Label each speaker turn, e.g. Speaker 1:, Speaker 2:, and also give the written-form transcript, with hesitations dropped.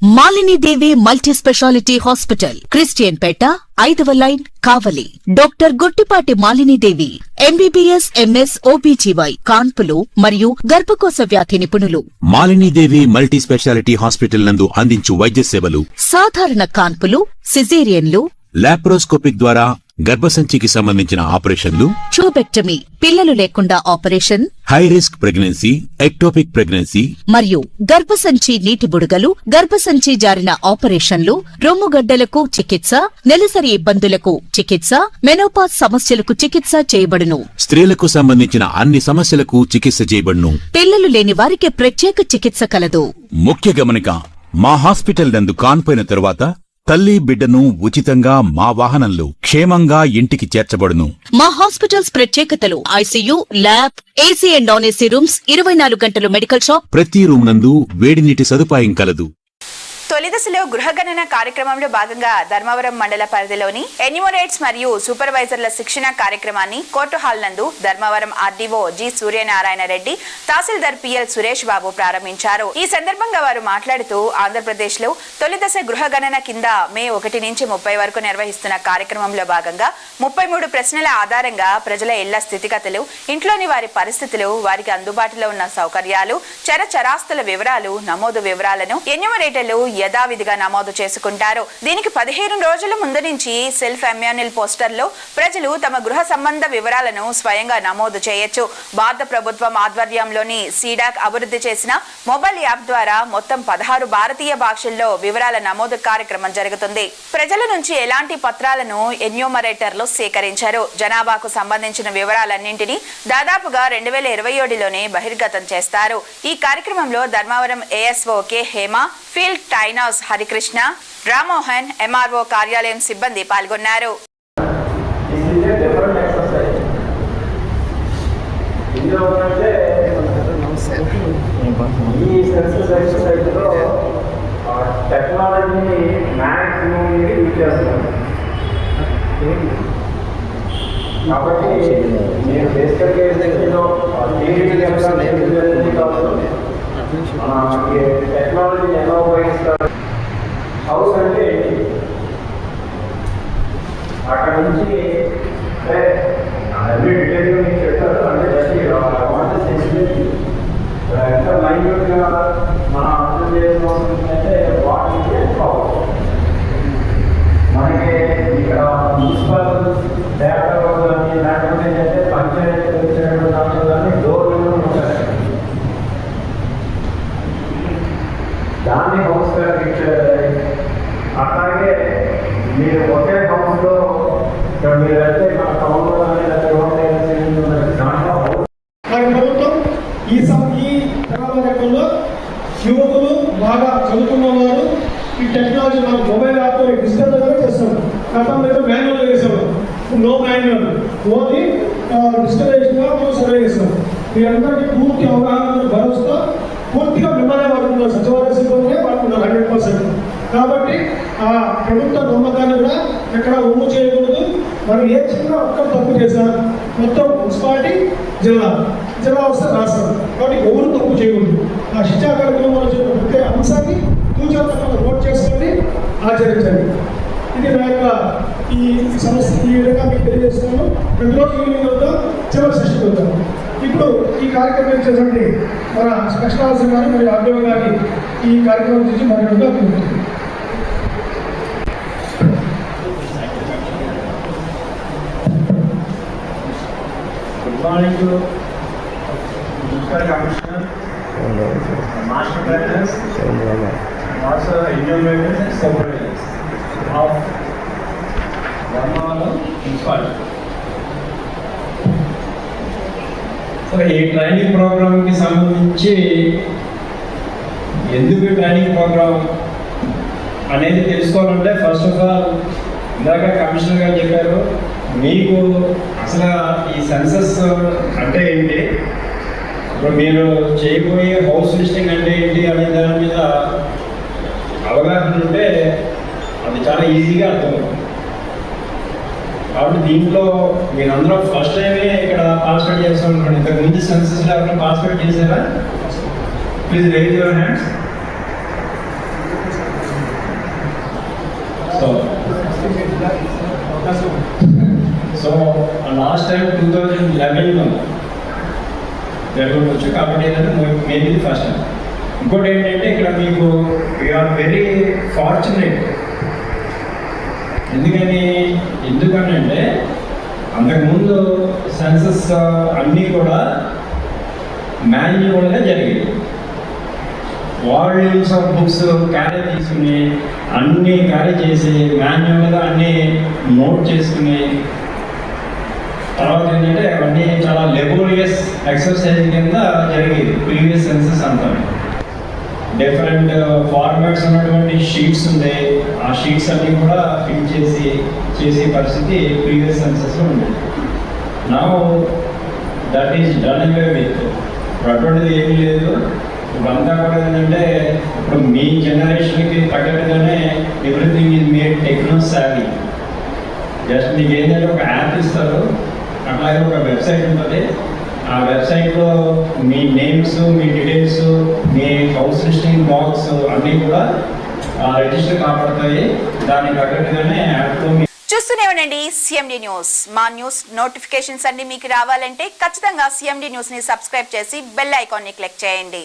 Speaker 1: Malini Devi multi speciality hospital, Christian Pet, 5వ line, Kavali. Doctor Guttipati Malinidevi, MBBS, MS, OBGY, కాన్పులు మరియు గర్భకోశ వ్యాధి నిపుణులు.
Speaker 2: మాలినీదేవి మల్టీ స్పెషాలిటీ హాస్పిటల్ నందు అందించు వైద్య సేవలు:
Speaker 1: సాధారణ కాన్పులు, సిజేరియన్లు,
Speaker 2: లాప్రోస్కోపిక్ ద్వారా గర్భసంచికి సంబంధించిన ఆపరేషన్లు,
Speaker 1: ట్యూబెక్టమీ, పిల్లలు లేకుండా operation,
Speaker 2: high risk pregnancy, ectopic pregnancy
Speaker 1: మరియు గర్భసంచి నీటి బుడగలు, గర్భసంచి జారిన ఆపరేషన్లు, రొమ్ముగడ్డలకు చికిత్స, నెలసరి ఇబ్బందులకు చికిత్స, మెనోపాజ్ సమస్యలకు చికిత్స చేయబడును.
Speaker 2: స్త్రీలకు సంబంధించిన అన్ని సమస్యలకు చికిత్స చేయబడును.
Speaker 1: పిల్లలు లేని వారికి ప్రత్యేక చికిత్స కలదు.
Speaker 2: ముఖ్య గమనిక: మా హాస్పిటల్ నందు కాన్పోయిన తరువాత తల్లి బిడ్డను ఉచితంగా మా వాహనంలో క్షేమంగా ఇంటికి చేర్చబడును.
Speaker 1: మా హాస్పిటల్స్ ప్రత్యేకతలు: ICU, lab, AC and non AC rooms, 24 గంటలు మెడికల్ షాప్,
Speaker 2: ప్రతి రూమ్ నందు వేడి నీటి సదుపాయం కలదు.
Speaker 3: తొలి దశలో గృహగణన కార్యక్రమంలో భాగంగా ధర్మవరం మండల పరిధిలోని ఎన్యూమరేట్స్ మరియు సూపర్వైజర్ల శిక్షణ కార్యక్రమాన్ని కోర్టు హాల్ నందు ధర్మవరం ఆర్డీఓ జి సూర్యనారాయణ రెడ్డి, తహసీల్దార్ పిఎల్ సురేష్ బాబు ప్రారంభించారు. ఈ సందర్భంగా వారు మాట్లాడుతూ ఆంధ్రప్రదేశ్ లో తొలి దశ గృహగణన కింద మే 1 నుంచి 30 వరకు నిర్వహిస్తున్న కార్యక్రమంలో భాగంగా 33 ప్రశ్నల ఆధారంగా ప్రజల ఇళ్ల స్థితిగతులు, ఇంట్లోని వారి పరిస్థితులు, వారికి అందుబాటులో ఉన్న సౌకర్యాలు, చరాస్తుల వివరాలు, నమోదు వివరాలను ఎన్యూమరేటర్లు యథావిధిగా నమోదు చేసుకుంటారు. దీనికి 15 రోజుల ముందు నుంచి సెల్ఫ్ ఎమ్యూనల్ పోస్టర్లో ప్రజలు తమ గృహ సంబంధ వివరాలను స్వయంగా నమోదు చేయొచ్చు. భారత ప్రభుత్వం ఆధ్వర్యంలోని సీడాక్ అభివృద్ధి చేసిన మొబైల్ యాప్ ద్వారా మొత్తం 16 భారతీయ భాషల్లో వివరాల నమోదు కార్యక్రమం జరుగుతుంది. ప్రజల నుంచి ఎలాంటి పత్రాలను ఎన్యూమరేటర్లు సేకరించారు. జనాభాకు సంబంధించిన వివరాలన్నింటినీ దాదాపుగా 2027లోనే బహిర్గతం చేస్తారు. ఈ కార్యక్రమంలో Dharmavaram ASO K Hema, field trainers Harikrishna, Rammohan, MRO కార్యాలయం సిబ్బంది పాల్గొన్నారు.
Speaker 4: కాబట్టి నేను టెక్నాలజీ ఎలా ఉపయోగిస్తారు, హౌస్ అంటే అక్కడ నుంచి అన్ని డీటెయిల్గా మీకు చెప్తారు. అంటే ఎంత మైన్యూట్గా మనం అర్థం చేసుకోవాలంటే వాటికి హౌస్ మనకి ఇక్కడ మున్సిపల్ డేటా కానీ లేకపోతే ఏంటంటే పంచాయతీ వచ్చినటువంటి దాంట్లో కానీ డోర్లు ఉంటాయి. దాన్ని హౌస్ అట్లాగే మీరు ఒకే హౌస్లో మీరు అయితే మన టౌన్లో కానీ
Speaker 5: ప్రభుత్వం ఈ కాలఘట్టంలో యువకులు బాగా చదువుకున్న వారు ఈ టెక్నాలజీ మన మొబైల్ యాప్ డిజిటల్గా చేస్తున్నారు. గతంలో అయితే మాన్యువల్గా చేసేవారు. నో మాన్యువల్, ఓన్లీ డిజిటలైజ్గా మనం సర్వే చేస్తాం. మీరందరికీ పూర్తి అవగాహన భరోసా పూర్తిగా మిమ్మల్నే వాడుతున్నారు, సచివాలయ సిబ్బందినే వాడుతున్నారు 100%. కాబట్టి ఆ ప్రభుత్వ నమ్మకాన్ని కూడా ఎక్కడ ఒమ్ము చేయకూడదు. మనం ఏ చిన్న ఒక్క తప్పు చేశారు మొత్తం మున్సిపాలిటీ, జిల్లా వస్తే రాష్ట్రం. కాబట్టి ఎవరు తప్పు చేయకూడదు. ఆ శిక్షా కార్యక్రమంలో చెప్పిన ప్రతి అంశాన్ని తూచా నోట్ చేసుకొని ఆచరించండి. ఇది నా యొక్క ఈ సమస్య ఈ విధంగా మీకు తెలియజేస్తున్నాను. ప్రతిరోజు ఈవినింగ్ అవుతాం, చివరి సెషన్ అవుతాం. ఇప్పుడు ఈ కార్యక్రమం ఇచ్చేటువంటి మన స్పెషల్ ఆఫీసర్ గారు మరియు ఆర్డీఓ గారి ఈ కార్యక్రమం గురించి మరింత
Speaker 4: good morning to municipal commissioner, master planners, also enumerators and supervisors of Dharmavaram municipality. So ఈ ట్రైనింగ్ ప్రోగ్రామ్కి సంబంధించి ఎందుకు ట్రైనింగ్ ప్రోగ్రామ్ అనేది తెలుసుకోవాలంటే ఫస్ట్ ఆఫ్ ఆల్ ఇందాక కమిషనర్ గారు చెప్పారు, మీకు అసలు ఈ సెన్సస్ అంటే ఏంటి, ఇప్పుడు మీరు చేయబోయే హౌస్ లిస్టింగ్ అంటే ఏంటి అనే దాని మీద అవగాహన ఉంటే అది చాలా ఈజీగా అర్థమవుతుంది. కాబట్టి దీంట్లో మీరందరూ ఫస్ట్ టైమే ఇక్కడ పార్టిసిపేట్ చేస్తాం అనుకోండి. ఇంతకు ముందు సెన్సస్లో ఎవరైనా పార్టిసిపేట్ చేశారా? Please raise your hands. జరగవచ్చు. కాబట్టి ఏంటంటే మేబీ ఫస్ట్ టైం. ఇంకోటి ఏంటంటే ఇక్కడ మీకు యూఆర్ వెరీ ఫార్చునేట్. ఎందుకనంటే అంతకుముందు సెన్సస్ అన్నీ కూడా మాన్యువల్గా జరిగేవి. వాల్యూమ్స్ ఆఫ్ బుక్స్ క్యారీ తీసుకుని అన్నీ క్యారీ చేసి మాన్యువల్గా అన్నీ నోట్ చేసుకుని తర్వాత ఏంటంటే అవన్నీ చాలా లెబోరియస్ ఎక్సర్సైజ్ కింద జరిగేది ప్రీవియస్ సెన్సస్ అంతా. డిఫరెంట్ ఫార్మాట్స్ ఉన్నటువంటి షీట్స్ ఉంది. ఆ షీట్స్ అన్నీ కూడా ఫిల్ చేసే పరిస్థితి ప్రీవియస్ సెన్సస్లో ఉండేది. Now that is done away with. అటువంటిది ఏమీ లేదు. ఇప్పుడంతా కూడా ఏంటంటే ఇప్పుడు మీ జనరేషన్కి తగ్గట్టుగానే everything is made techno savvy. Just మీకు ఏంటంటే ఒక యాప్ ఇస్తారు, అట్లాగే ఒక వెబ్సైట్ ఉంటుంది. ఆ వెబ్సైట్లో మీ నేమ్స్, మీ డీటెయిల్స్, మీ హౌస్ లిస్టింగ్ బాక్స్ అన్నీ కూడా రిజిస్టర్ కాబడతాయి. దానికి తగ్గట్టుగానే యాప్లో
Speaker 3: చూస్తూనే ఉండండి సిఎండి న్యూస్. మా న్యూస్ నోటిఫికేషన్స్ అన్ని మీకు రావాలంటే ఖచ్చితంగా సిఎండి న్యూస్ ని సబ్స్క్రైబ్ చేసి బెల్ ఐకాన్ ని క్లిక్ చేయండి.